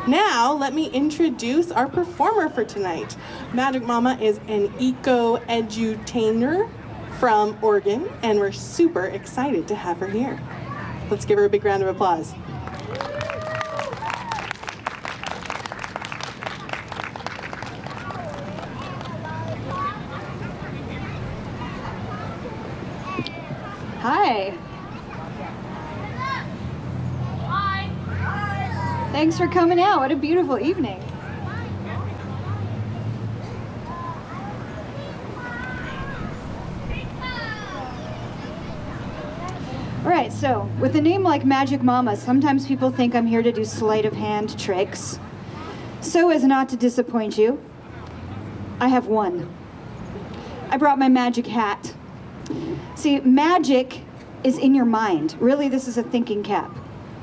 Now, let me introduce our performer for tonight. Magic Mama is an eco-edutainer from Oregon, and we're super excited to have her here. Let's give her a big round of applause. Hi. Hi. Thanks for coming out. What a beautiful evening. All right, so with a name like Magic Mama, sometimes people think I'm here to do sleight of hand tricks. So as not to disappoint you, I have one. I brought my magic hat. See, magic is in your mind. Really, this is a thinking cap.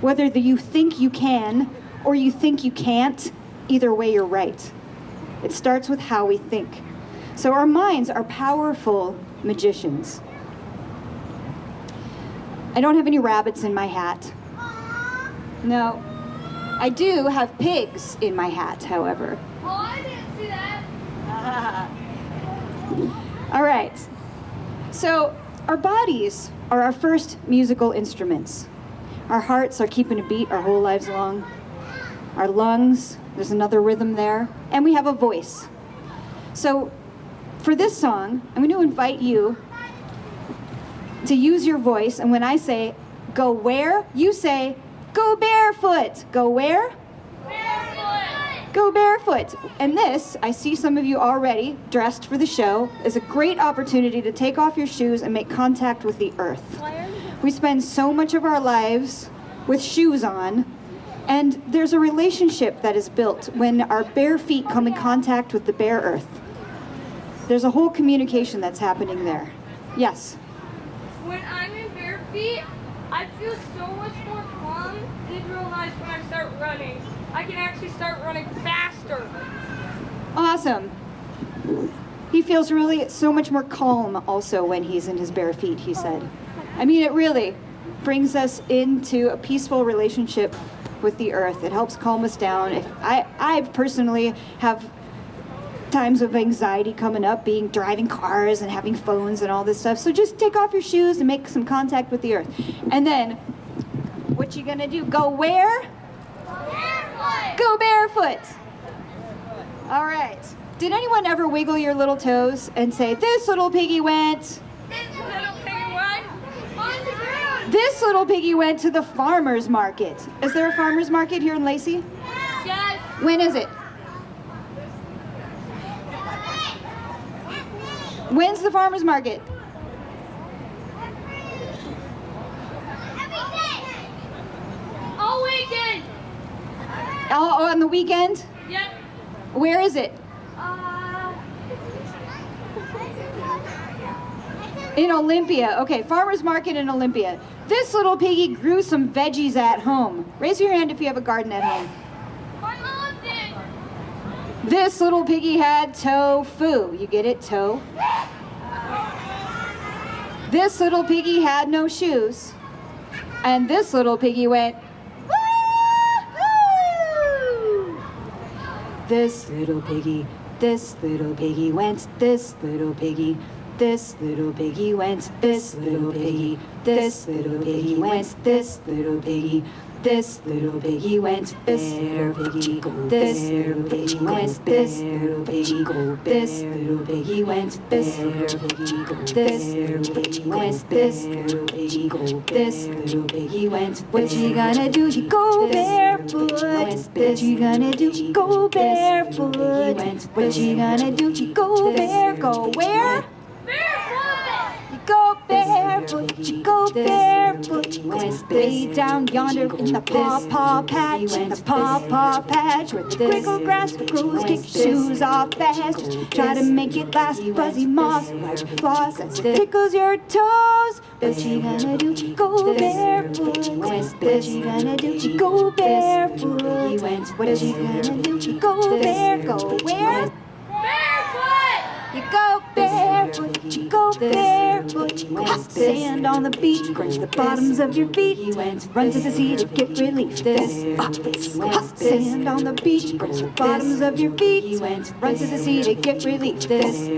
Whether you think you can or you think you can't, either way you're right. It starts with how we think. So our minds are powerful magicians. I don't have any rabbits in my hat. No. I do have pigs in my hat, however. Oh, I didn't see that. All right. So our bodies are our first musical instruments. Our hearts are keeping a beat our whole lives long. Our lungs, there's another rhythm there. And we have a voice. So for this song, I'm going to invite you to use your voice. And when I say, go where, you say, go barefoot. Go where? Barefoot. Go barefoot. And this, I see some of you already dressed for the show, is a great opportunity to take off your shoes and make contact with the earth. We spend so much of our lives with shoes on, and there's a relationship that is built when our bare feet come in contact with the bare earth. There's a whole communication that's happening there. Yes? When I'm in bare feet, I feel so much more calm and realize when I start running. I can actually start running faster. Awesome. He feels really so much more calm also when he's in his bare feet, he said. I mean, it really brings us into a peaceful relationship with the earth. It helps calm us down. I personally have times of anxiety coming up, driving cars and having phones and all this stuff. So just take off your shoes and make some contact with the earth. And then, what you gonna do? Go where? Barefoot. Go barefoot. All right. Did anyone ever wiggle your little toes and say, this little piggy went? This little piggy went on the ground. This little piggy went to the farmer's market. Is there a farmer's market here in Lacey? Yes. When is it? When's the farmer's market? All weekend. Oh, on the weekend? Yep. Where is it? In Olympia. Okay, farmer's market in Olympia. This little piggy grew some veggies at home. Raise your hand if you have a garden at home. My mom did. This little piggy had tofu. You get it? Toe. This little piggy had no shoes. And this little piggy went, woo-hoo! This little piggy went, this little piggy went, this little piggy, this little piggy went, this little piggy, this little piggy went, this little piggy, this little piggy went, this little piggy, this little piggy went, this little piggy, this little piggy went, this little piggy, this little piggy went. What you gonna do? You go barefoot. What you gonna do? You go barefoot. What you gonna do? You go bare. Go where? You go barefoot, you go barefoot, you lay down yonder in the paw patch, in the paw patch, where the crickle grass grows, kick your shoes off fast, just try to make it last, fuzzy moss, like floss, as it tickles your toes. What you gonna do? Go barefoot. What you gonna do? Go barefoot. What you gonna do? Go bare. Go where? Barefoot. You go barefoot, you go barefoot, barefoot. Sand on the beach, crunch the bottoms of your feet. Run to the sea to get relief. Sand on the beach, crunch the bottoms of your feet. Run to the sea to get relief. This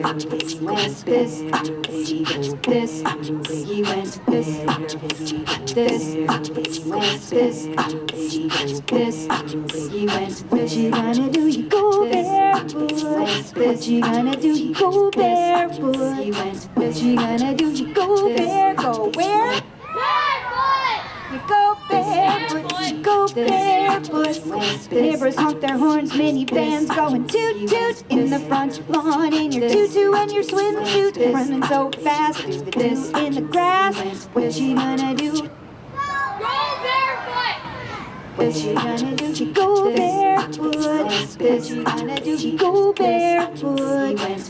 what you gonna do? You go barefoot. What you gonna do? You go barefoot. What you gonna do? You go bare. Go where? Barefoot! You go barefoot. You go barefoot. The neighbors honk their horns. Minivans going toot toot in the front lawn in your tutu and your swimsuit, running so fast through the disc in the grass. What you gonna do? Go barefoot! What you gonna do? You go barefoot. What you gonna do? You go barefoot.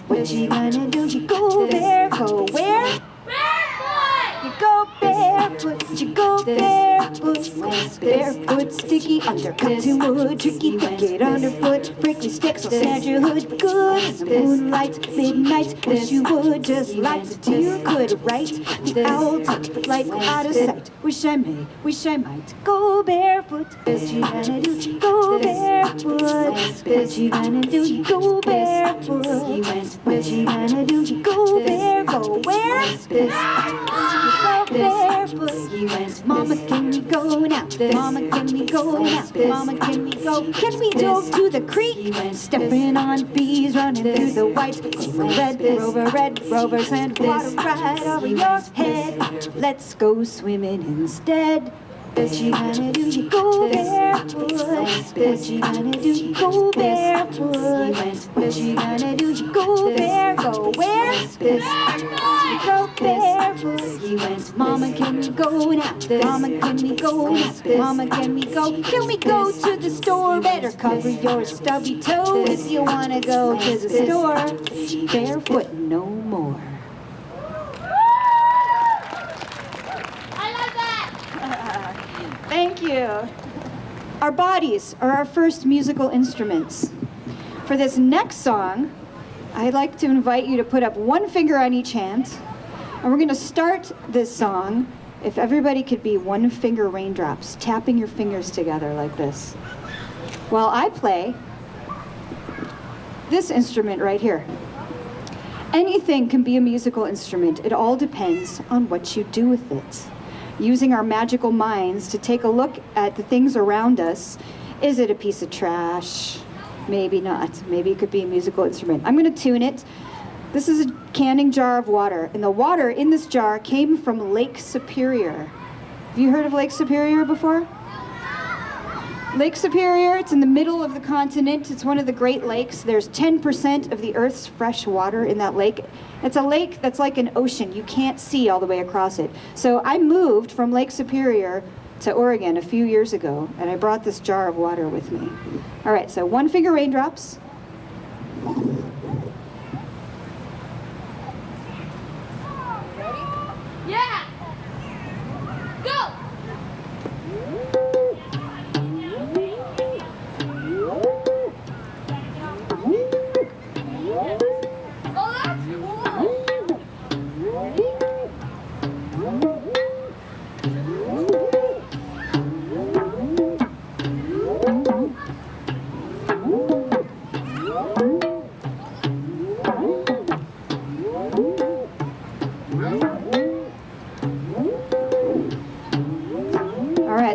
What you gonna do? You go barefoot. Where? Barefoot! You go barefoot. You go barefoot. Barefoot, sticky, undercut to wood, tricky, wicked underfoot, prickly sticks will snatch your hood. Good as the moonlight, midnight. Wish you would just like the deer could write. The owl tucked the flight out of sight. Wish I may, wish I might go barefoot. What you gonna do? You go barefoot. What you gonna do? You go barefoot. What you gonna do? You go bare. Go where? You go barefoot. Mama, can we go now? Mama, can we go now? Mama, can we go? Can we dove to the creek? Stepping on bees, running through the white. Red rovers and water right over your head. Let's go swimming instead. What you gonna do? You go barefoot. What you gonna do? You go barefoot. What you gonna do? You go bare. Go where? You go barefoot. Mama, can we go now? Mama, can we go now? Mama, can we go? Can we go to the store? Better cover your stubby toe if you wanna go to the store. Barefoot no more. Thank you. Our bodies are our first musical instruments. For this next song, I'd like to invite you to put up one finger on each hand. And we're going to start this song, if everybody could be one finger raindrops, tapping your fingers together like this, while I play this instrument right here. Anything can be a musical instrument. It all depends on what you do with it. Using our magical minds to take a look at the things around us. Is it a piece of trash? Maybe not. Maybe it could be a musical instrument. I'm going to tune it. This is a canning jar of water, and the water in this jar came from Lake Superior. Have you heard of Lake Superior before? Lake Superior, it's in the middle of the continent. It's one of the Great Lakes. There's 10% of the Earth's fresh water in that lake. It's a lake that's like an ocean. You can't see all the way across it. So I moved from Lake Superior to Oregon a few years ago, and I brought this jar of water with me. All right, so one finger raindrops. Yeah! Go! Oh, that's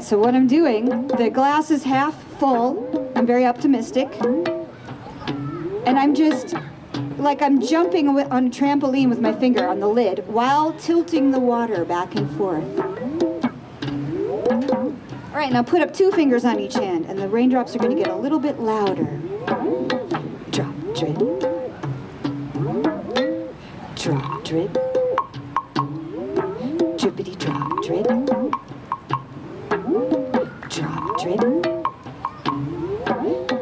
So what I'm doing, the glass is half full. I'm very optimistic. And I'm just, like I'm jumping on a trampoline with my finger on the lid while tilting the water back and forth. All right, now put up two fingers on each hand, and the raindrops are going to get a little bit louder. Drop, drip. Drop, drip. Drippity drop, drip. Drop, drip.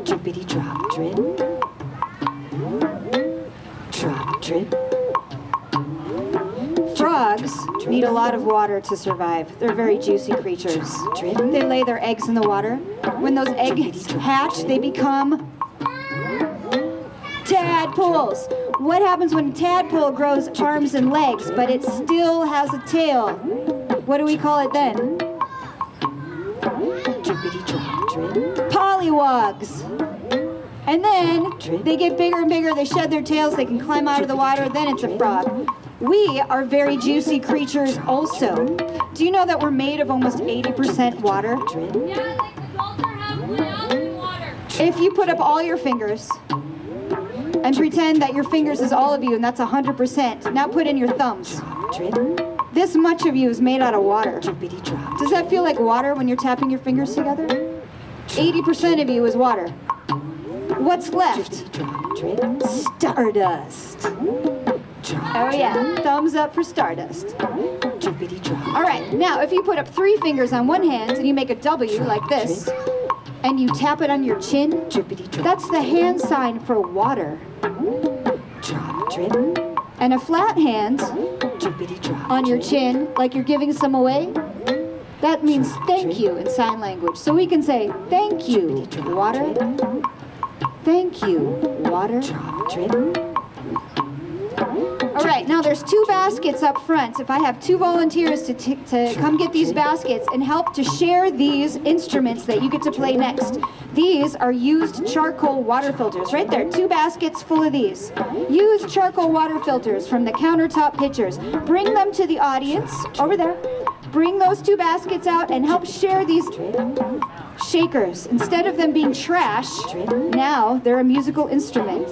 Drippity drop, drip. Drop, drip. Frogs need a lot of water to survive. They're very juicy creatures. They lay their eggs in the water. When those eggs hatch, they become Tadpoles. What happens when a tadpole grows arms and legs, but it still has a tail? What do we call it then? Pollywogs. And then they get bigger and bigger, they shed their tails, they can climb out of the water, then it's a frog. We are very juicy creatures also. Do you know that we're made of almost 80% water? Yeah, like adults are halfway out in the water. If you put up all your fingers and pretend that your fingers is all of you, and that's 100%, now put in your thumbs. This much of you is made out of water. Does that feel like water when you're tapping your fingers together? 80% of you is water. What's left? Stardust. Oh yeah, thumbs up for Stardust. All right, now if you put up 3 fingers on one hand and you make a W like this, and you tap it on your chin, that's the hand sign for water. And a flat hand on your chin, like you're giving some away, that means thank you in sign language. So we can say, thank you, water. Thank you, water. All right, now there's 2 baskets up front. If I have 2 volunteers to come get these baskets and help to share these instruments that you get to play next. These are used charcoal water filters. Right there, 2 baskets full of these. Used charcoal water filters from the countertop pitchers. Bring them to the audience, over there. Bring those 2 baskets out and help share these shakers. Instead of them being trash, now they're a musical instrument.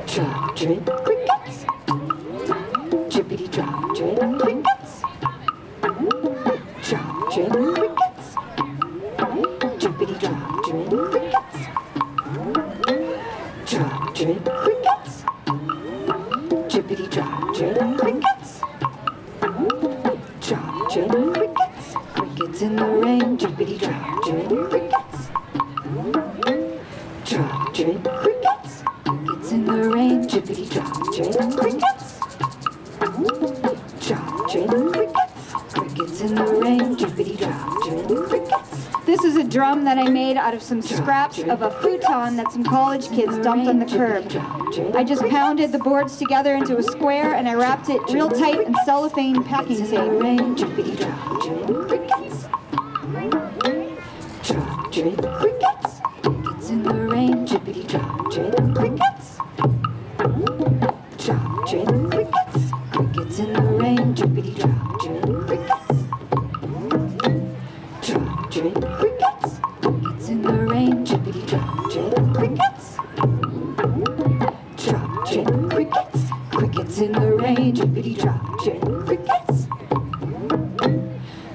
Drop, drip, crickets. Drippity drop, drip, crickets. Drop, drip, crickets. Drippity drop, drip, crickets. Drop, drip, crickets. Drippity drop, drip, crickets. Drop, drip, crickets. Crickets in the rain. Drippity drop, drip, crickets. Drop, drip, crickets. Crickets in the rain. Drippity drop, drip, crickets. Drop, drip, crickets. Crickets in the rain. Drippity drop, drip, crickets. This is a drum that I made out of some scraps of a futon that some college kids dumped on the curb. I just pounded the boards together into a square and I wrapped it real tight in cellophane packing tape. Drippity drop, drip, crickets. Drop, drip, crickets. Crickets in the rain. Drippity drop, drip, crickets. Drop, drip, crickets. Crickets in the rain. Drippity drop, drip, crickets. Drop, drip, crickets. Crickets in the rain. Drippity drop, drip, crickets. Drop, drip, crickets. Crickets in the rain. Drippity drop, drip, crickets.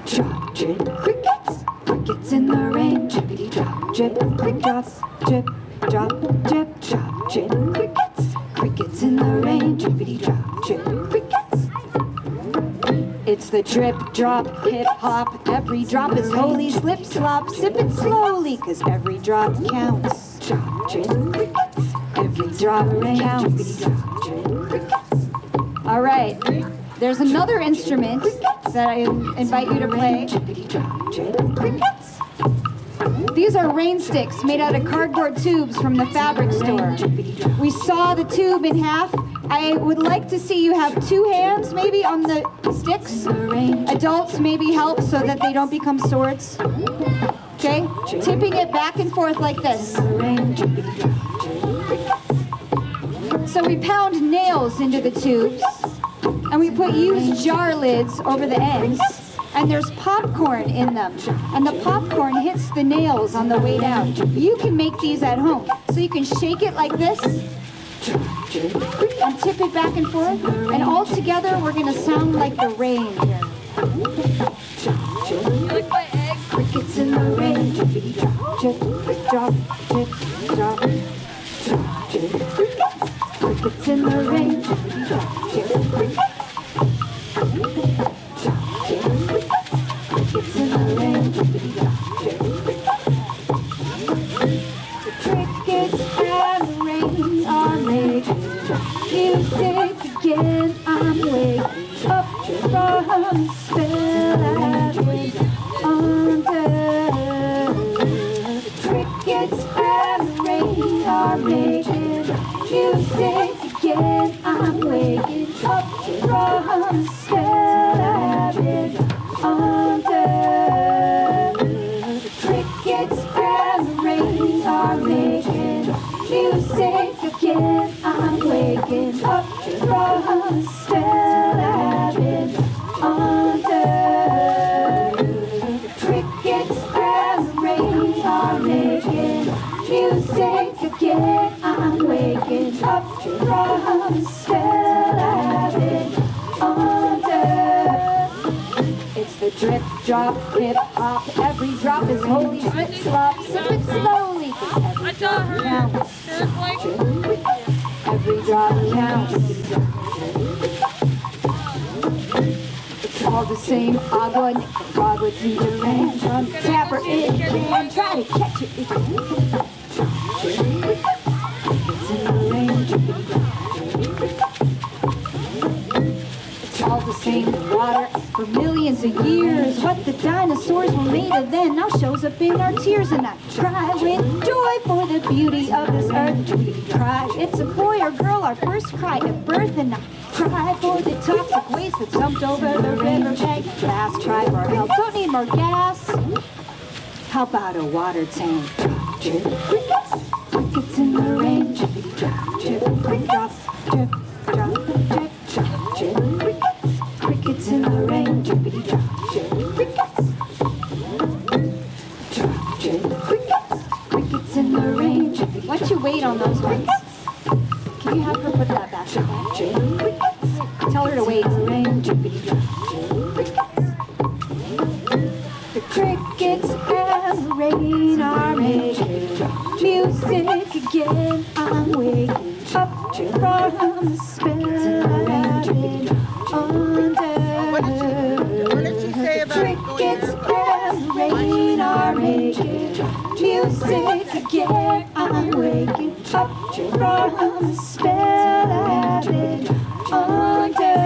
Drop, drip, crickets. Crickets in the rain. Drippity drop, drip, crickets. Drip, drop, drip, drop, drip, crickets. Crickets in the rain. Drippity drop, drip, crickets. It's the drip, drop, hip hop. Every drop is holy. Slip, slop, sip it slowly, 'cause every drop counts. Drop, drip, crickets. Every drop counts. Drop, drip, crickets. All right. There's another instrument that I invite you to play. Drippity drop, drip, crickets. These are rain sticks made out of cardboard tubes from the fabric store. We saw the tube in half. I would like to see you have 2 hands maybe on the sticks. Adults maybe help so that they don't become swords. Okay? Tipping it back and forth like this. So we pound nails into the tubes and we put used jar lids over the ends. And there's popcorn in them. And the popcorn hits the nails on the way down. You can make these at home. So you can shake it like this and tip it back and forth. And all together we're gonna sound like the rain here. You like my egg? Crickets in the rain. Drippity drop, drip, drop, drip, drop, drop, drip, crickets. Crickets in the rain. Drippity drop, drip, crickets. Crickets in the rain, drippity drop, drip, crickets. The crickets and the rain are making music again. I'm waking up from the spell I've been under. The crickets waking up from the spell I've been under. The crickets and the rain are making music again. I'm waking up from the spell I've been under. It's the drip, drop, hip hop. Every drop is holy. Slip, slop, sip it slowly. 'Cause every drop counts. Every drop counts. It's all the same. Agua, Nicaragua, ginger, man, drum, tapper, it can. Try to catch it if you can. It's in the rain. It's all the same water for millions of years. What the dinosaurs were made of then now shows up in our tears. And I cry with joy for the beauty of this earth. We cry, it's a boy or girl, our first cry at birth. And I cry for the toxic waste that dumped over the riverbank. Last cry for help, don't need more gas. How about a water tank? Drip, crickets, crickets in the rain. Drip, drop, drip, drip, drop, drip, drop, drip, drop, drip, crickets, crickets in the rain. Drippity drop, drip, crickets, drop, drip, crickets, crickets in the rain. Drippity. Why don't you wait on those ones? Can you have her put that back? Drop, drip, crickets. Tell her to wait. Rain, drippity drop, drip, crickets. The crickets and the rain are making music again. I'm waking up from the spell I've been under. What did she say The about crickets and the rain are making music again. I'm waking up from the spell I've been under.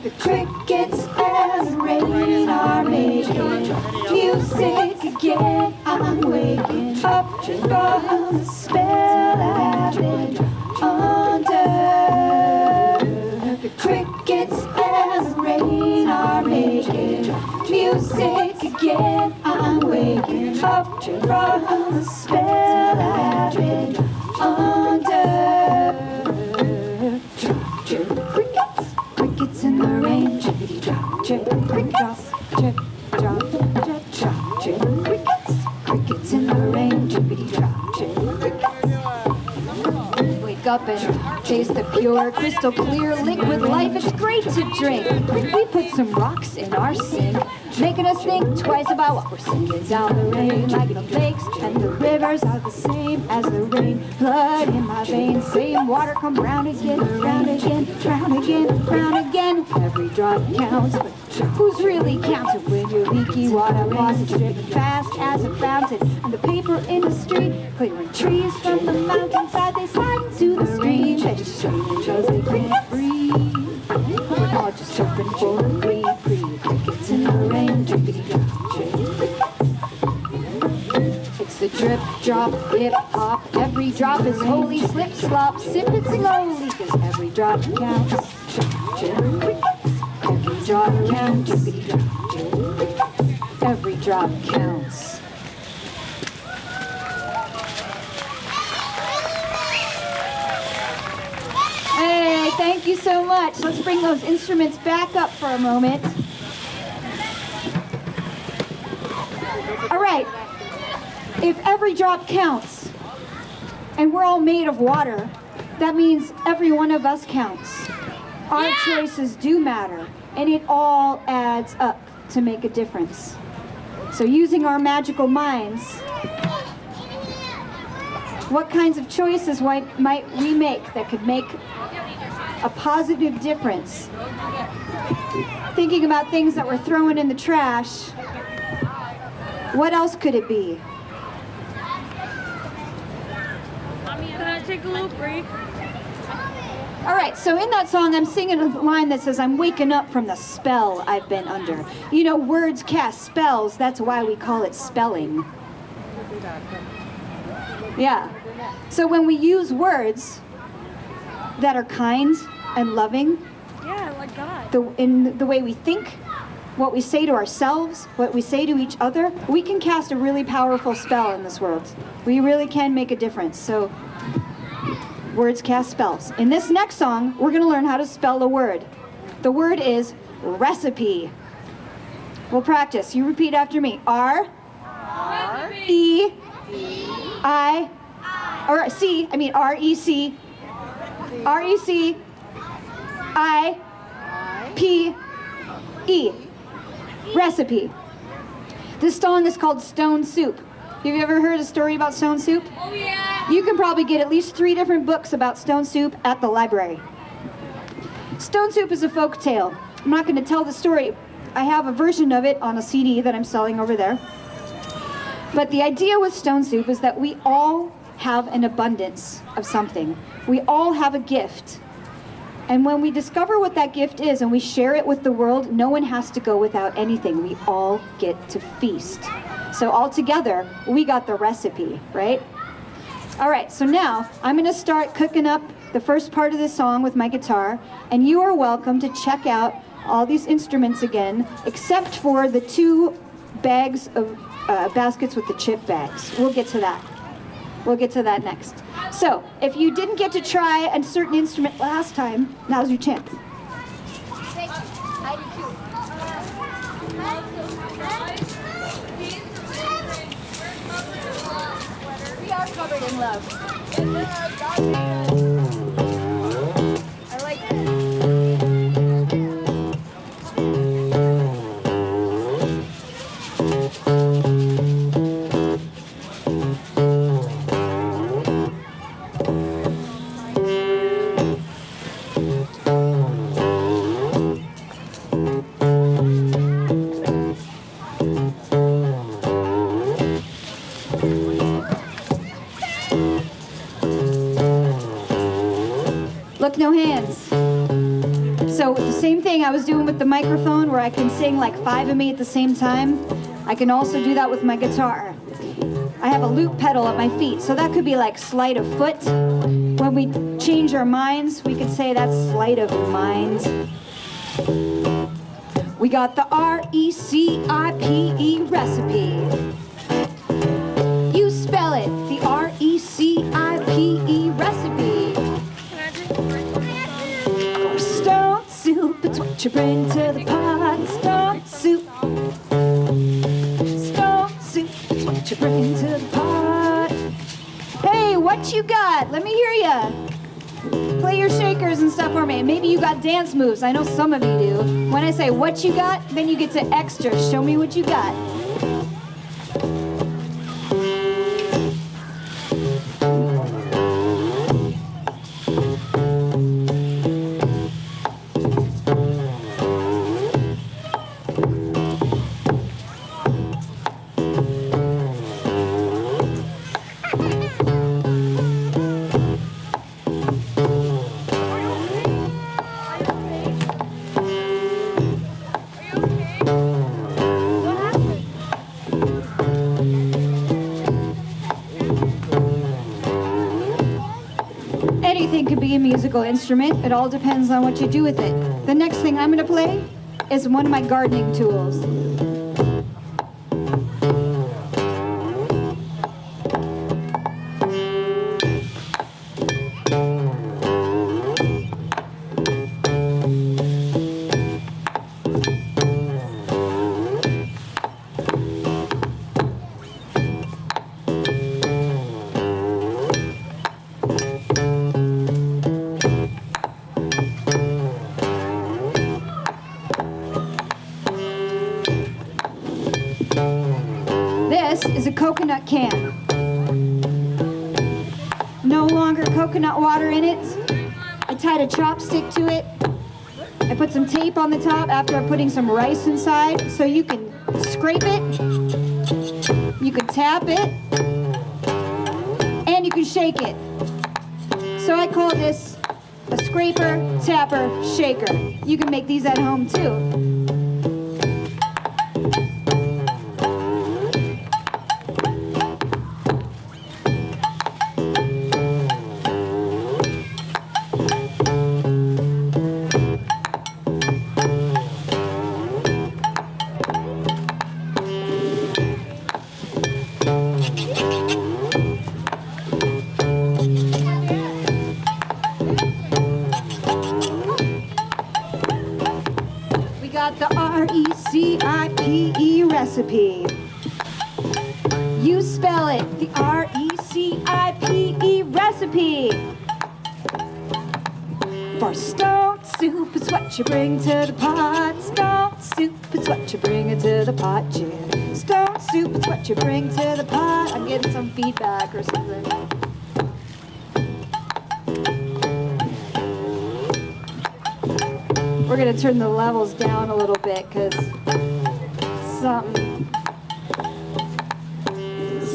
The crickets and the rain are making music again. I'm waking up from the spell I've been under. The crickets and the rain are making music again. I'm waking up from the spell I've been under. Drip, crickets, crickets in the rain. Drippity drop, drip, crickets, drip, drop, drip, drop, drip, crickets, crickets in the rain. Drippity drop, drip, crickets. Wake up and taste the pure, crystal clear liquid life. It's great to drink. We put some rocks in our sink, making us think twice about what we're sinking down the rain. Like the lakes and the rivers are the same as the rain. Blood in my veins, same water come round again, round again, round again, round again. Every drop counts, but who's really counting when your leaky water faucet's dripping fast as a fountain? And the paper industry clearing trees from the mountainside, they slide into the stream. They just screaming because they can't breathe. We're all just hoping for a breathe. Crickets in the rain, drippity drop, drip, crickets. It's the drip, drop, hip hop. Every drop is holy. Slip, slop, sip it slowly, 'cause every drop counts. Drop, drip, crickets. Every drop counts. Drippity drop, drip, crickets. Every drop counts. Hey, thank you so much. Let's bring those instruments back up for a moment. All right. If every drop counts, and we're all made of water, that means every one of us counts. Our choices do matter, and it all adds up to make a difference. So using our magical minds, what kinds of choices might we make that could make a positive difference? Thinking about things that we're throwing in the trash, what else could it be? Can I take a little break? All right, so in that song, I'm singing a line that says, I'm waking up from the spell I've been under. You know, words cast spells, that's why we call it spelling. Yeah. So when we use words that are kind and loving, Yeah, like God. in the way we think, what we say to ourselves, what we say to each other, we can cast a really powerful spell in this world. We really can make a difference. So Words cast spells. In this next song, we're going to learn how to spell a word. The word is recipe. We'll practice. You repeat after me. R E I or C. I mean R E C I P E. Recipe. This song is called Stone Soup. Have you ever heard a story about stone soup? Oh yeah. You can probably get at least 3 different books about stone soup at the library. Stone soup is a folk tale. I'm not going to tell the story. I have a version of it on a CD that I'm selling over there. But the idea with stone soup is that we all have an abundance of something. We all have a gift. And when we discover what that gift is and we share it with the world, no one has to go without anything. We all get to feast. So all together, we got the recipe, right? All right, so now I'm going to start cooking up the first part of this song with my guitar, and you are welcome to check out all these instruments again, except for the 2 bags of baskets with the chip bags. We'll get to that. We'll get to that next. So, if you didn't get to try a certain instrument last time, now's your chance. We are covered in love. I like that. Look, no hands. So the same thing I was doing with the microphone where I can sing like 5 of me at the same time, I can also do that with my guitar. I have a loop pedal at my feet, so that could be like sleight of foot. When we change our minds, we could say that's sleight of mind. We got the R-E-C-I-P-E recipe. You spell it, the R-E-C-I-P-E recipe. For stone soup, it's what you bring to the pot. Stone soup. Stone soup, it's what you bring to the pot. Hey, what you got? Let me hear ya. Play your shakers and stuff for me. Maybe you got dance moves. I know some of you do. When I say what you got, then you get to extra. Show me what you got. Anything could be a musical instrument. It all depends on what you do with it. The next thing I'm going to play is one of my gardening tools. This is a coconut can. No longer coconut water in it. I tied a chopstick to it. I put some tape on the top after putting some rice inside so you can scrape it, you can tap it, and you can shake it. So I call this a scraper, tapper, shaker. You can make these at home too. recipe. You spell it the R-E-C-I-P-E recipe. For stone soup is what you bring to the pot. Stone soup is what you bring into the pot, yeah. Stone soup is what you bring to the pot. I'm getting some feedback or something. We're gonna turn the levels down a little bit because something.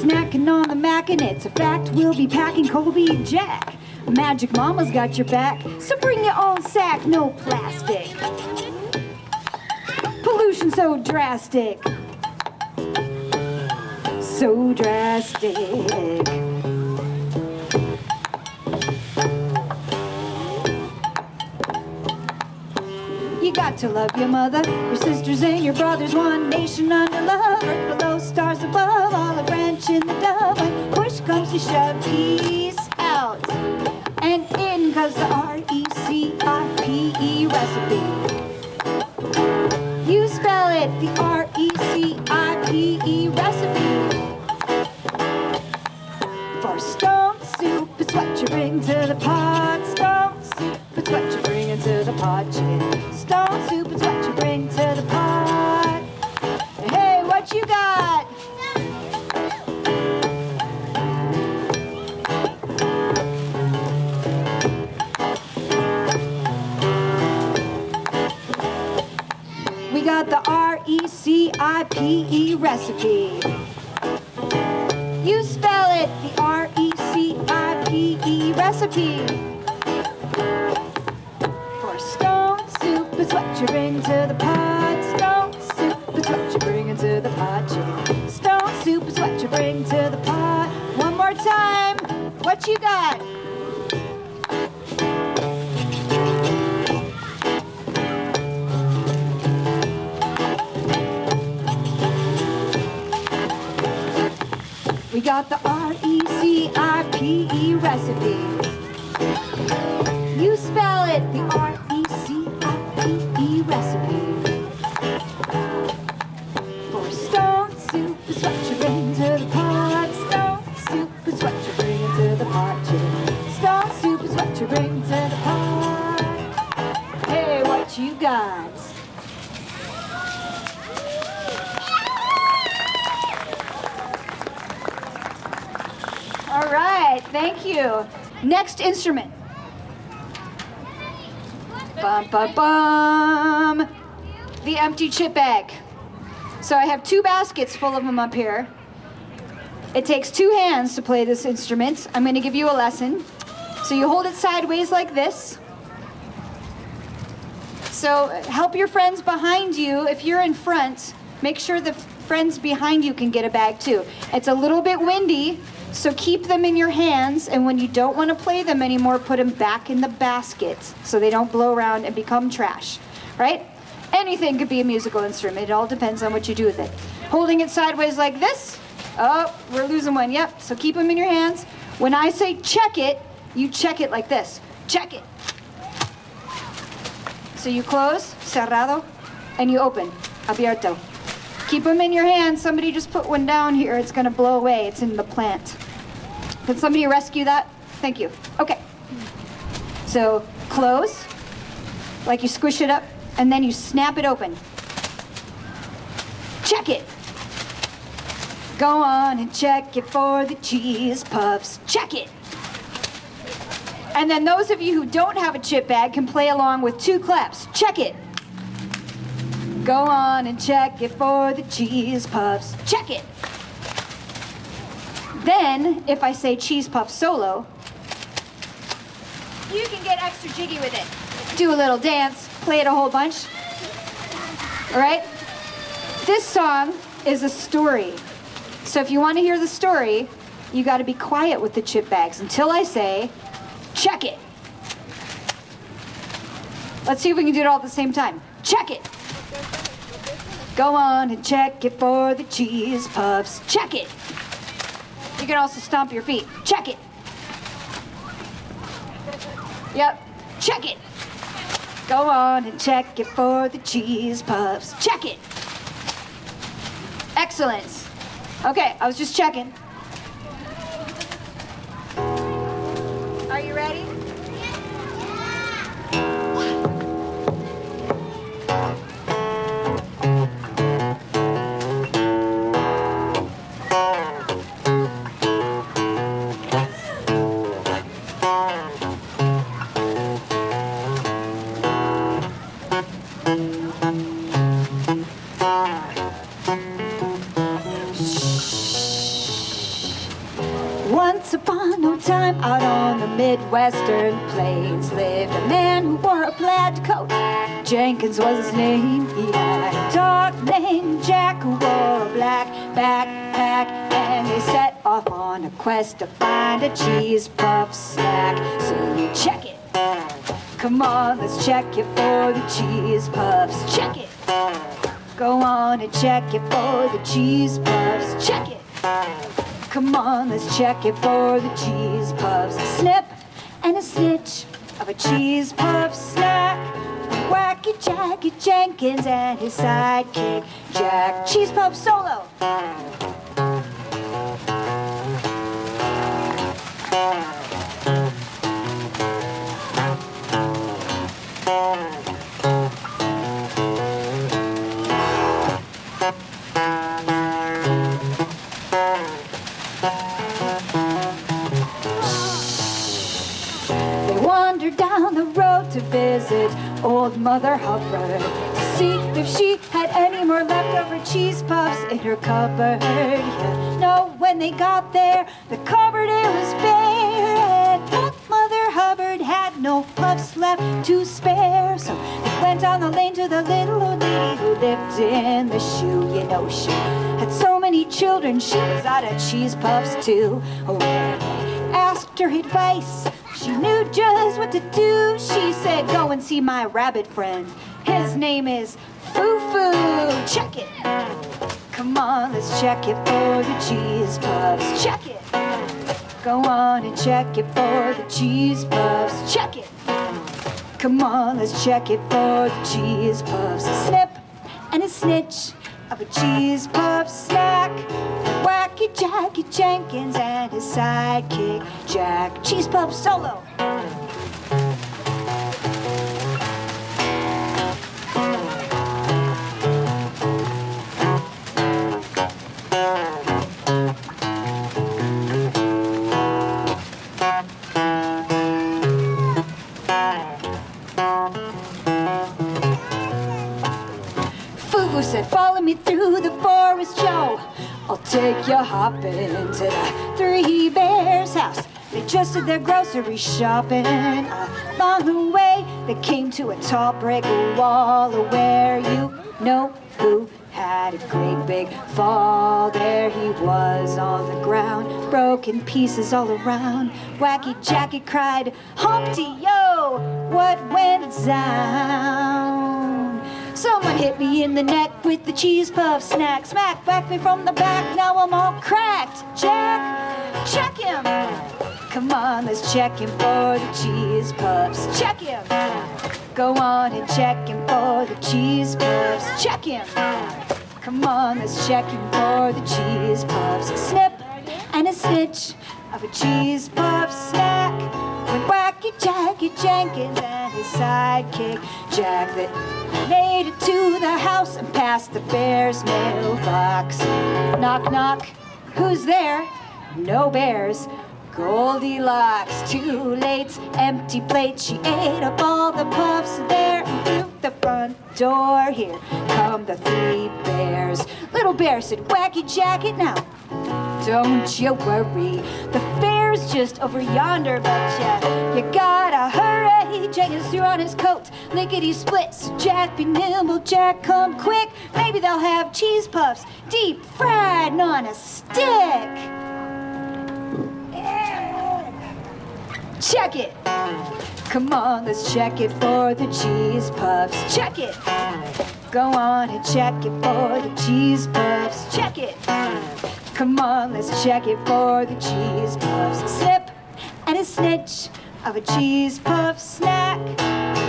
Snacking on the mac and it's a fact. We'll be packing Colby Jack. Magic Mama's got your back, so bring your own sack, no plastic. Pollution so drastic. So drastic. You got to love your mother, your sisters and your brothers. One nation under love, earth below, stars above. All a branch in the dove. When push comes to shove, peace out and in, cause the R-E-C-I-P-E recipe. You spell it the R-E-C-I-P-E recipe. For stone soup, it's what you bring to the pot. Stone soup, it's what you bring into the pot, yeah. Stone soup is what you bring to the pot. Hey, what you got? We got the R-E-C-I-P-E recipe. You spell it the R-E-C-I-P-E recipe. For stone soup is what you bring to the pot. Stone soup is what you bring into the pot, yeah. Stone soup is what you bring to the pot. One more time. What you got? We got the R-E-C-I-P-E recipe. You spell it the R-E-C-I-P-E recipe. For stone soup is what you bring to the pot. Stone soup is what you bring into the pot, yeah. Stone soup is what you bring to the pot. Hey, what you got? All right, thank you. Next instrument. Bum, bum, bum. The empty chip bag. So I have 2 baskets full of them up here. It takes 2 hands to play this instrument. I'm going to give you a lesson. So you hold it sideways like this. So help your friends behind you. If you're in front, make sure the friends behind you can get a bag too. It's a little bit windy, so keep them in your hands, and when you don't want to play them anymore, put them back in the basket so they don't blow around and become trash, right? Anything could be a musical instrument. It all depends on what you do with it. Holding it sideways like this. Oh, we're losing one. Yep. So keep them in your hands. When I say check it, you check it like this. Check it. So you close, cerrado, and you open, abierto. Keep them in your hands. Somebody just put one down here. It's going to blow away. It's in the plant. Can somebody rescue that? Thank you. Okay. So close, like you squish it up, and then you snap it open. Check it. Go on and check it for the cheese puffs. Check it. And then those of you who don't have a chip bag can play along with 2 claps. Check it. Go on and check it for the cheese puffs. Check it. Then, if I say cheese puff solo, you can get extra jiggy with it. Do a little dance, play it a whole bunch. All right? This song is a story. So if you want to hear the story, you got to be quiet with the chip bags until I say, check it. Let's see if we can do it all at the same time. Check it. Go on and check it for the cheese puffs. Check it. You can also stomp your feet. Check it. Yep. Check it. Go on and check it for the cheese puffs. Check it. Excellent. Okay, I was just checking. Are you ready? Once upon a time, out on the Midwestern plains, lived a man who wore a plaid coat. Jenkins was his name. He had a dog named Jack who wore a black backpack, and they set off on a quest to find a cheese puff snack. So you check it. Come on, let's check it for the cheese puffs. Check it. Go on and check it for the cheese puffs. Check it. Come on, let's check it for the cheese puffs. A snip and a snitch of a cheese puff snack. Wacky Jackie Jenkins and his sidekick Jack. Cheese puff solo. Down the road to visit old Mother Hubbard to see if she had any more leftover cheese puffs in her cupboard. Yeah. No, when they got there, the cupboard it was bare, and old Mother Hubbard had no puffs left to spare. So they went down the lane to the little old lady who lived in the shoe. You know, she had so many children, she was out of cheese puffs too. Oh, when they asked her advice, she knew just what to do. She said, go and see my rabbit friend. His name is Foo-Foo. Check it. Come on, let's check it for the cheese puffs. Check it. Go on and check it for the cheese puffs. Check it. Come on, let's check it for the cheese puffs. A snip and a snitch of a cheese puff snack. Wacky Jackie Jenkins and his sidekick Jack. Cheese puff solo. Foo-Foo said, follow me through the forest, Joe. I'll take you hopping to the Three Bears house. They just did their grocery shopping. Along the way, they came to a tall brick wall where you know who had a great big fall. There he was on the ground, broken pieces all around. Wacky Jackie cried, Humpty, yo, what went down? Someone hit me in the neck with the cheese puff snack. Smack, whacked me from the back, now I'm all cracked. Jack, check him. Come on, let's check him for the cheese puffs. Check him. Go on and check him for the cheese puffs. Check him. Come on, let's check him for the cheese puffs. A snip and a snitch of a cheese puff snack. When Wacky Jackie Jenkins and his sidekick Jack that made it to the house and past the bear's mailbox. Knock, knock. Who's there? No bears. Goldilocks, too late, empty plate. She ate up all the puffs there and through the front door. Here come the three bears. Little bear said, Wacky Jackie, now don't you worry. The fair's just over yonder, but you gotta hurry. Jenkins threw on his coat, lickety splits. Jack, be nimble, Jack, come quick. Maybe they'll have cheese puffs, deep fried on a stick. Check it. Come on, let's check it for the cheese puffs. Check it. Go on and check it for the cheese puffs. Check it. Come on, let's check it for the cheese puffs. A snip and a snitch of a cheese puff snack.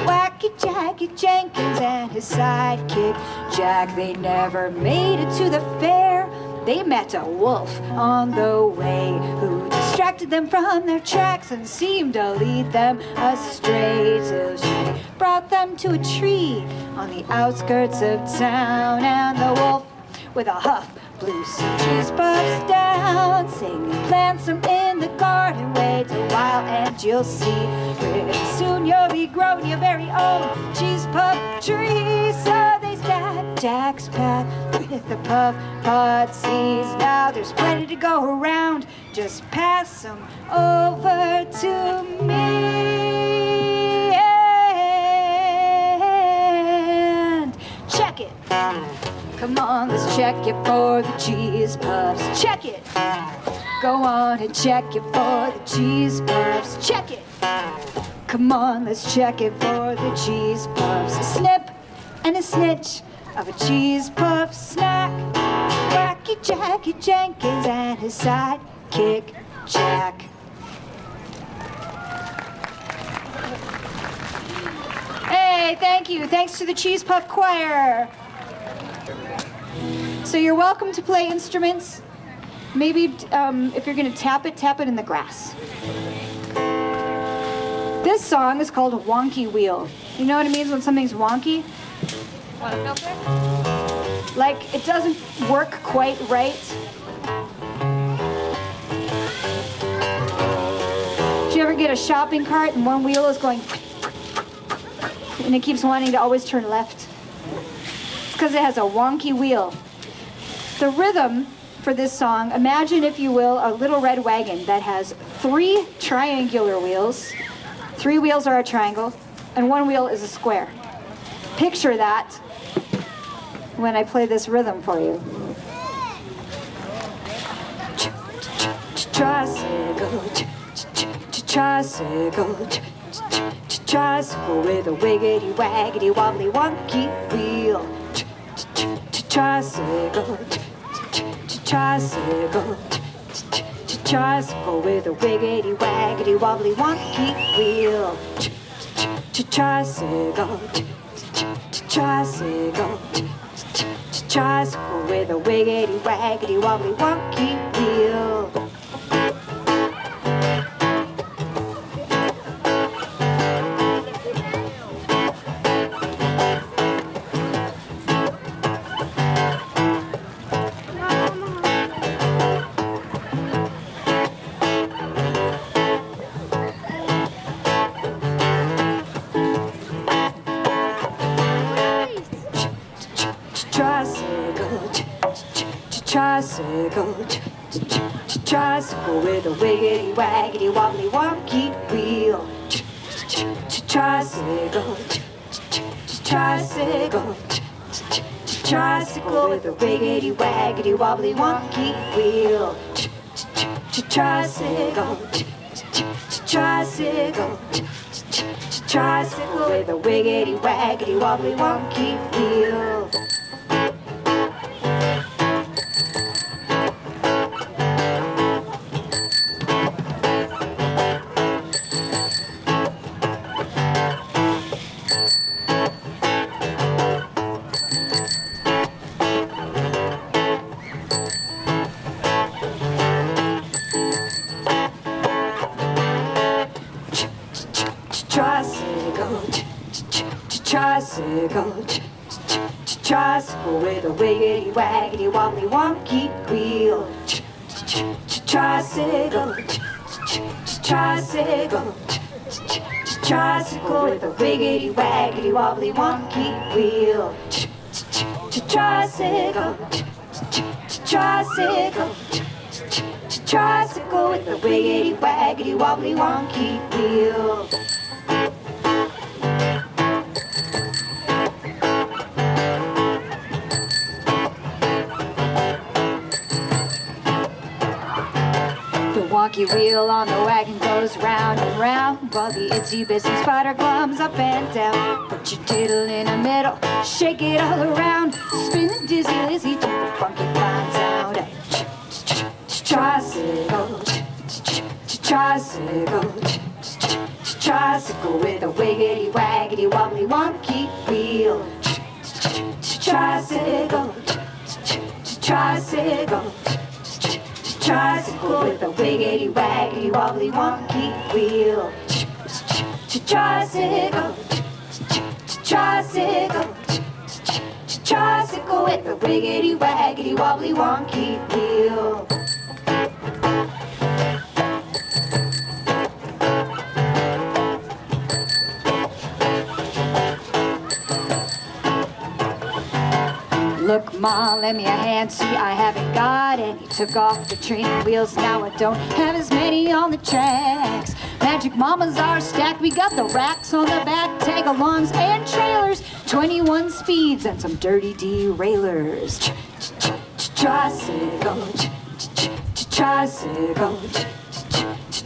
Whack Wacky Jackie Jenkins and his sidekick Jack. They never made it to the fair. They met a wolf on the way who distracted them from their tracks and seemed to lead them astray till she brought them to a tree on the outskirts of town. And the wolf, with a huff, blew some cheese puffs down, singing, plant some in the garden, wait a while and you'll see. Pretty soon you'll be growing your very own cheese puff tree. So they stacked Jack's path with the puff pod seeds. Now there's plenty to go around, just pass them over to me and check it. Come on, let's check it for the cheese puffs. Check it. Go on and check it for the cheese puffs. Check it. Come on, let's check it for the cheese puffs. A snip and a snitch of a cheese puff snack. Wacky Jackie Jenkins and his sidekick Jack. Hey, thank you. Thanks to the Cheese Puff Choir. So you're welcome to play instruments. Maybe if you're gonna tap it in the grass. This song is called Wonky Wheel. You know what it means when something's wonky? Like it doesn't work quite right. Do you ever get a shopping cart and one wheel is going and it keeps wanting to always turn left? It's because it has a wonky wheel. The rhythm for this song, imagine, if you will, a little red wagon that has 3 triangular wheels. 3 wheels are a triangle, and 1 wheel is a square. Picture that when I play this rhythm for you. Tricycle, tricycle, tricycle with a wiggity waggity wobbly wonky wheel. Tricycle, tricycle, tricycle with a wiggity waggity wobbly wonky wheel. Tricycle, tricycle, tricycle with a wiggity waggity wobbly wonky wheel. Tricycle, tricycle with a wiggity waggity wobbly wonky wheel. Tricycle, tricycle, tricycle with a wiggity waggity wobbly wonky wheel. Tricycle, tricycle, tricycle with a wiggity waggity wobbly wonky wheel. Tricycle, tricycle with a wiggity waggity wobbly wonky wheel. Tricycle, tricycle, tricycle with a wiggity waggity wobbly wonky wheel. Tricycle, tricycle, tricycle with a wiggity waggity wobbly wonky wheel. Wonky wheel on the wagon goes round and round, while the itsy bitsy spider climbs up and down. Put your diddle in the middle, shake it all around, spin a dizzy lizzy to the funky fine sound. Tricycle, tricycle, Tricycle with a wiggity waggity wobbly wonky wheel. Tricycle, tricycle, tricycle with a wiggity waggity wobbly wonky wheel. Tricycle, tricycle, tricycle with a wiggity waggity wobbly wonky wheel. Look, Ma, lend me a hand, see I haven't got any. Took off the train wheels, now I don't have as many on the tracks. Magic Mamas are stacked, we got the racks on the back, tag-alongs and trailers, 21 speeds and some dirty derailers. Tricycle, tricycle,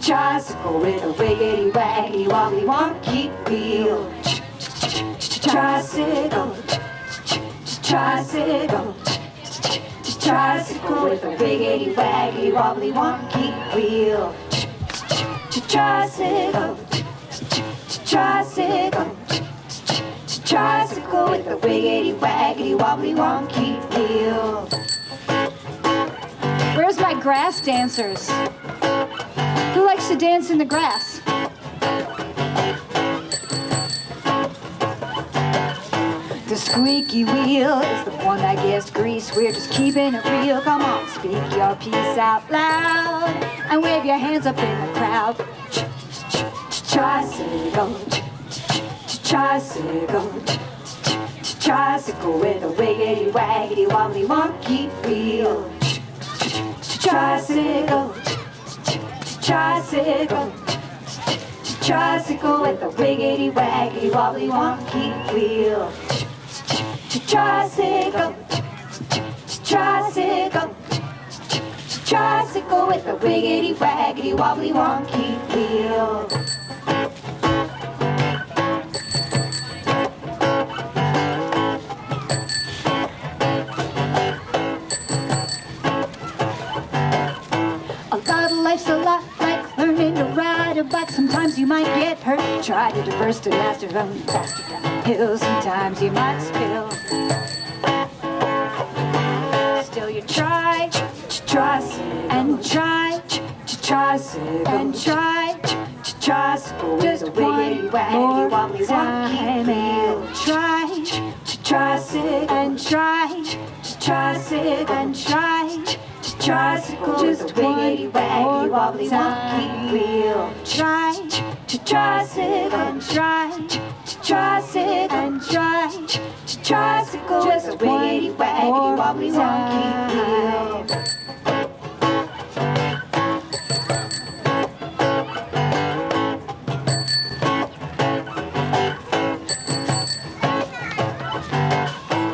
tricycle with a wiggity waggity wobbly wonky wheel. Tricycle, tricycle, tricycle with a wiggity waggity wobbly wonky wheel. Tricycle, tricycle, tricycle with a wiggity waggity wobbly wonky wheel. Where's my grass dancers? Who likes to dance in the grass? The squeaky wheel is the one that gets greased. We're just keeping it real. Come on, speak your piece out loud and wave your hands up in the crowd. Tricycle, tricycle, tricycle with a wiggity waggity wobbly wonky wheel. Tricycle, tricycle, tricycle with a wiggity waggity wobbly wonky wheel. Tricycle, tricycle, tricycle with a wiggity waggity wobbly wonky wheel. Life's a lot like learning to ride a bike. Sometimes you might get hurt. Try to reverse to master run faster down hills. Sometimes you might spill. Still you try, and try, and try, just one more time. Try, and try, and try. Tricycle, just wiggity waggity wobbly wonky wheel. Try, tricycle, and try, tricycle, and try, tricycle, just wiggity waggity wobbly wonky wheel.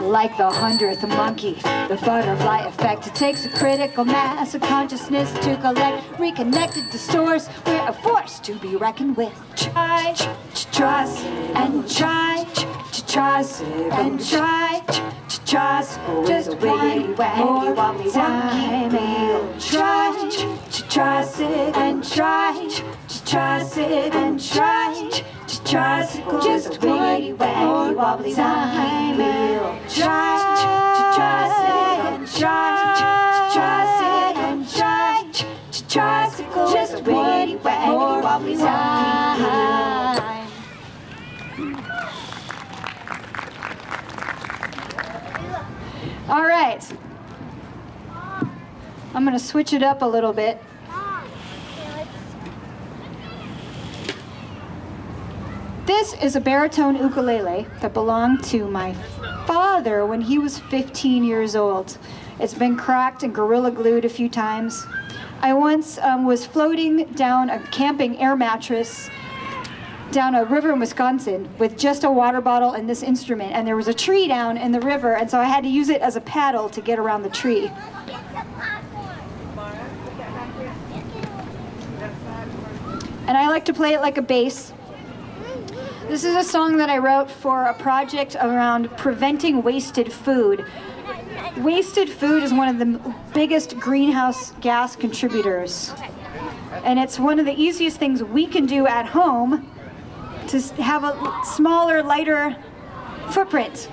Like the 100th monkey, the butterfly effect. It takes a critical mass of consciousness to collect reconnected to source. We're a force to be reckoned with. Try, and try, and try, just one more time. Try, and try, and try. Tricycle, just wiggity waggity wobbly wonky wheel. Try, and try, and try, tricycle, just wiggity waggity wobbly wonky wheel. All right, I'm gonna switch it up a little bit. This is a baritone ukulele that belonged to my father when he was 15 years old. It's been cracked and gorilla glued a few times. I once was floating down a camping air mattress down a river in Wisconsin with just a water bottle and this instrument, and there was a tree down in the river, and so I had to use it as a paddle to get around the tree. And I like to play it like a bass. This is a song that I wrote for a project around preventing wasted food. Wasted food is one of the biggest greenhouse gas contributors. And it's one of the easiest things we can do at home to have a smaller, lighter footprint.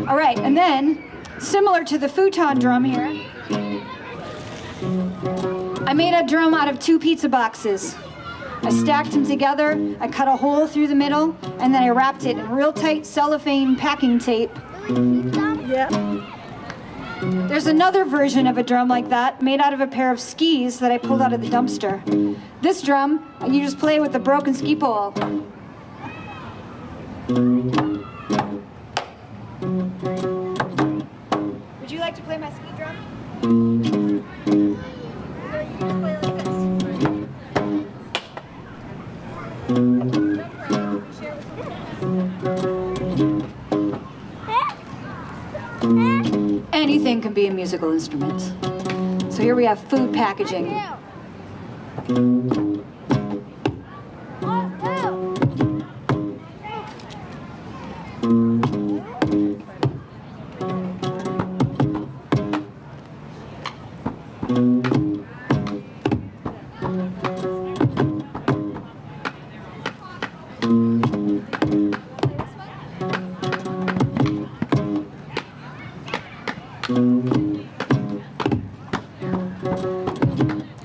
All right, and then, similar to the futon drum here, I made a drum out of 2 pizza boxes. I stacked them together, I cut a hole through the middle, and then I wrapped it in real tight cellophane packing tape. Yeah. There's another version of a drum like that, made out of a pair of skis that I pulled out of the dumpster. This drum, you just play with a broken ski pole. Would you like to play my ski drum? Anything can be a musical instrument. So here we have food packaging.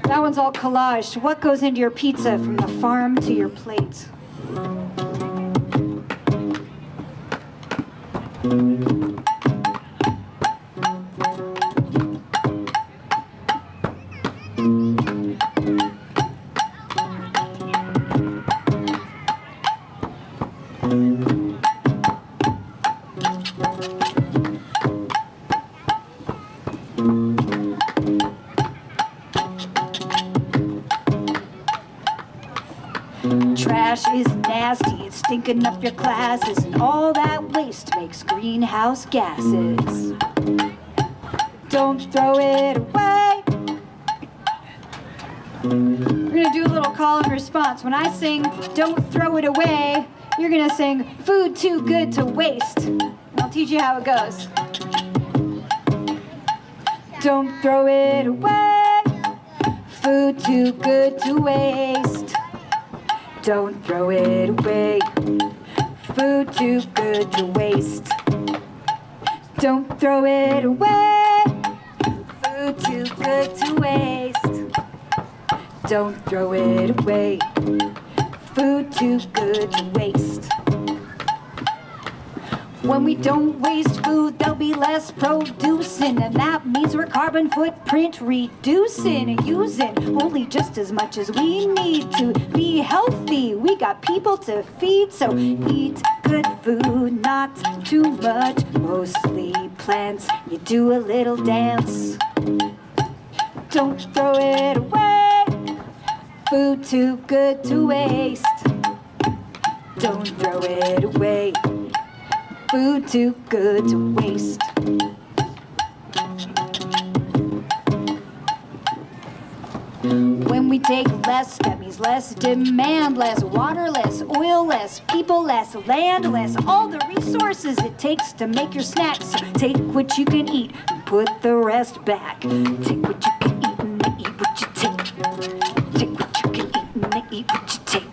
That one's all collaged. What goes into your pizza from the farm to your plate? Trash is nasty, it's stinking up your classes, and all that waste makes greenhouse gases. Don't throw it away. We're gonna do a little call and response. When I sing, don't throw it away, you're gonna sing, food too good to waste. And I'll teach you how it goes. Don't throw it away, food too good to waste. Don't throw it away, food too good to waste. Don't throw it away, food too good to waste. Don't throw it away, food too good to waste. When we don't waste food, there'll be less producing, and that means we're carbon footprint reducing and using only just as much as we need to be healthy. We got people to feed, so eat good food, not too much, mostly plants. You do a little dance. Don't throw it away, food too good to waste. Don't throw it away, food too good to waste. When we take less, that means less demand, less water, less oil, less people, less land, less all the resources it takes to make your snacks. So take what you can eat and put the rest back. Take what you can eat and then eat what you take. Take what you can eat and then eat what you take.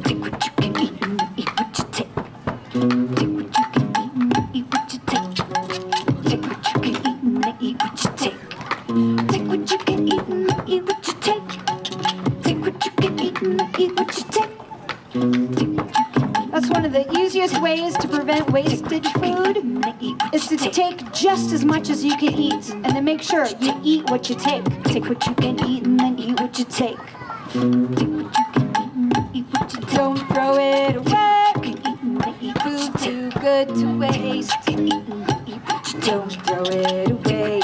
Take what you can eat and then eat what you take. Take what you can eat and then eat what you take. Take what you can eat and then eat what you take. Take what you can eat and then eat what you take. Take what you can eat and then eat what you take. Take what you can eat and then eat what you take. That's one of the easiest ways to prevent wasted food, is to take just as much as you can eat, and then make sure you eat what you take. Take what you can eat and then eat what you take. Take what you can eat and then eat what you take. Don't throw it away, food too good to waste. Don't throw it away,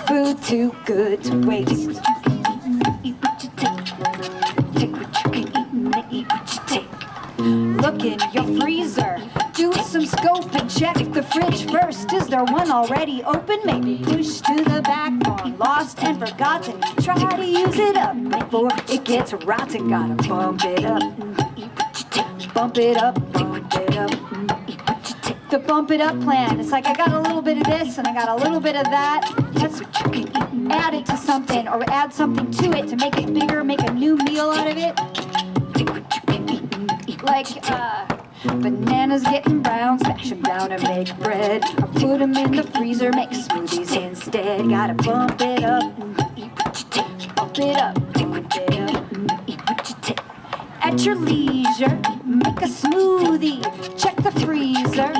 food too good to waste. Take what you can eat and then eat what you take. Look in your freezer, Do some scope and check the fridge first. Is there one already open? Maybe push to the back or lost and forgotten. Try to use it up before it gets rotten. Gotta bump it up, bump it up, bump it up. The bump it up plan. It's like I got a little bit of this and I got a little bit of that. Let's add it to something or add something to it to make it bigger, make a new meal out of it. Like bananas getting brown, smash them down and make bread. Or put them in the freezer, make smoothies instead. Gotta bump it up, bump it up, bump it up. At your leisure, make a smoothie, check the freezer.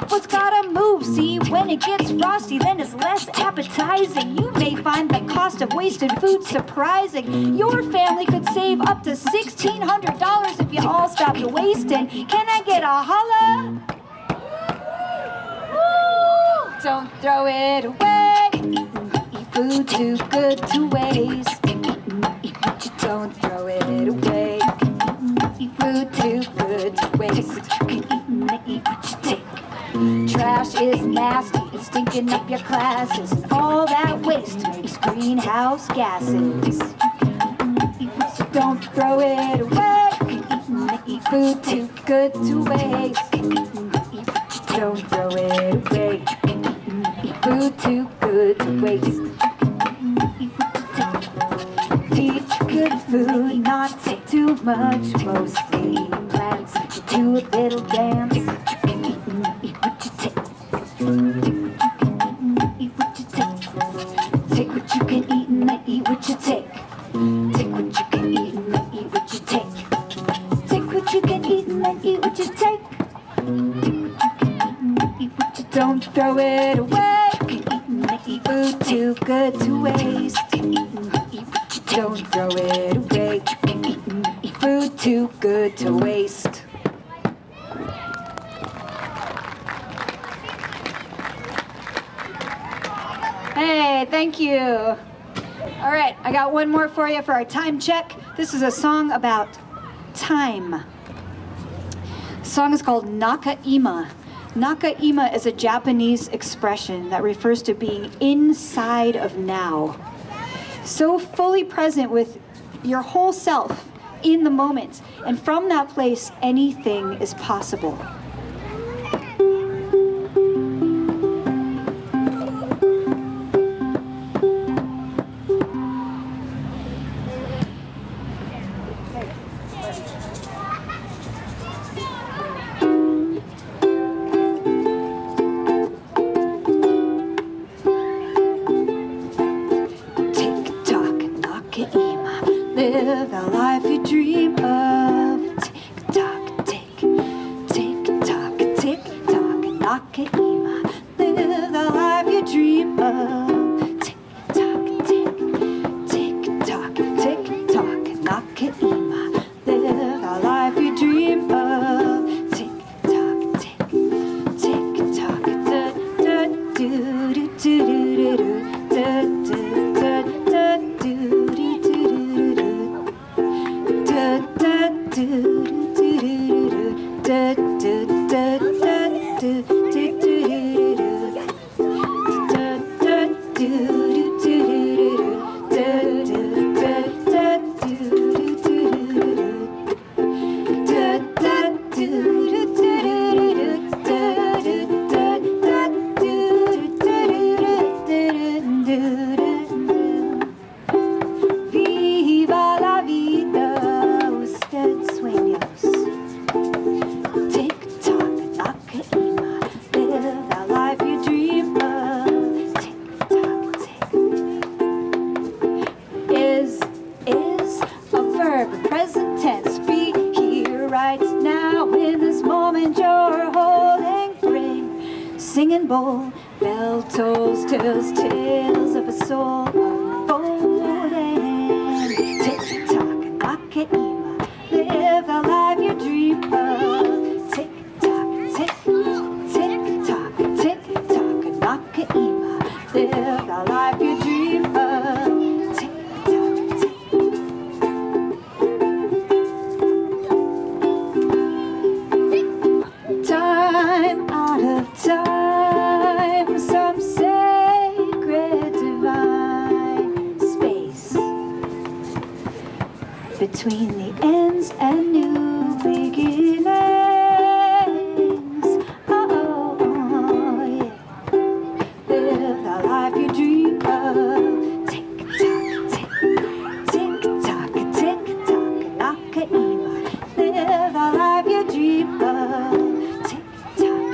What's gotta move, see, when it gets frosty, then it's less appetizing. You may find the cost of wasted food surprising. Your family could save up to $1,600 if you all stopped wasting. Can I get a holla? Don't throw it away. Food too good to waste. Don't throw it away. Food too good to waste. Trash is nasty, it's stinking up your classes. And all that waste makes greenhouse gases. So don't throw it away. Food too good to waste. Don't throw it away. Food too good to waste. Eat good food, not too much, mostly plants. Do a little dance. Eat what you take. Eat what you take. Take what you can eat and then eat what you take. Take what you can eat and then eat what you take. Take what you can eat and then eat what you take. Eat what you don't throw it away. Eat food too good to waste. Don't throw it away. Food too good to waste. Hey, thank you. All right, I got one more for you for our time check. This is a song about time. The song is called Nakaima. Nakaima is a Japanese expression that refers to being inside of now. So fully present with your whole self in the moment. And from that place, anything is possible. Live the life you dream of. Tick tock, tick, tick tock, tick tock, Nakaima. Live the life you dream of. Tick tock, tick, tick tock, tick tock, Nakaima. Live the life you dream of. Tick tock, tick, tick tock, da da do do do do do da da da da do do do. Viva la vida, usted sueños. Tick-tock, Nakaima, live the life you dream of. Tick-tock, tick. Is a verb, present tense. Be here right now in this moment you're holding. Ring, sing and bowl, bell tolls, tells tales of a soul unfolding. Tick-tock, Nakaima, live the life you dream of. Tick-tock, tick, tick-tock, tick-tock, Nakaima, live the life you dream of. Tick-tock, tick. Time between the ends and new beginnings. Oh, yeah. Live the life you dream of. Tick-tock, tick-tock, knock-a-ema. Live the life you dream of. Tick-tock,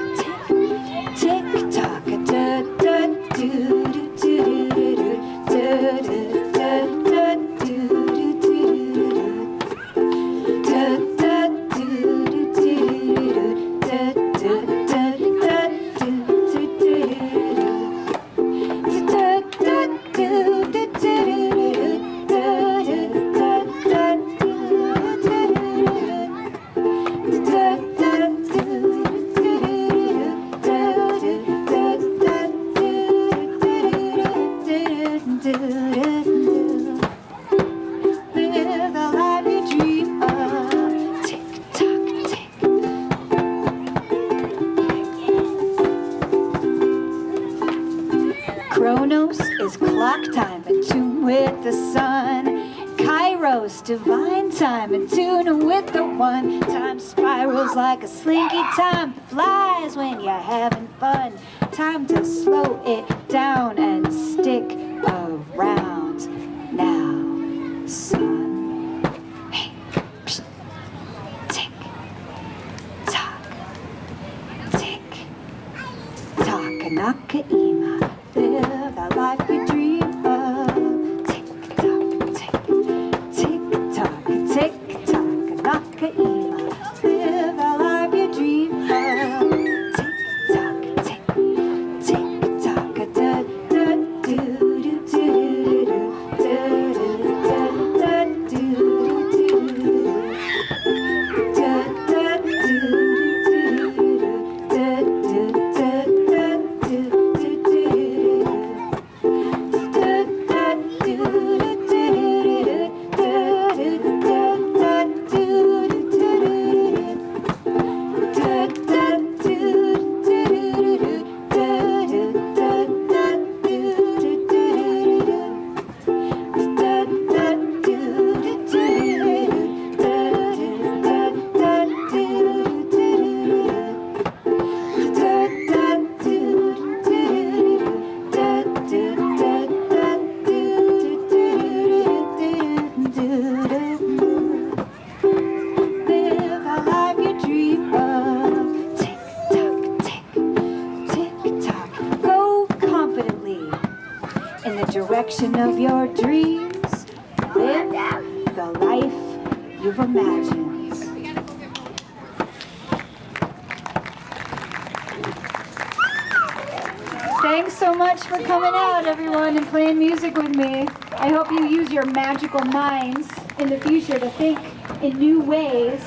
Chronos is clock time in tune with the sun. Kairos, divine time in tune with the one. Time spirals like a slinky, time flies when you're having fun. Time to slow it down and stick around now, son. Hey, psh, tick, tock, knock-a-ema. Live the life we dream of. Tick-tock, tick-tock, tick-tock, knock-a-ema. Live the life you dream of. Tick-tock, tick-tock, direction of your dreams. Live the life you've imagined. Thanks so much for coming out, everyone, and playing music with me. I hope you use your magical minds in the future to think in new ways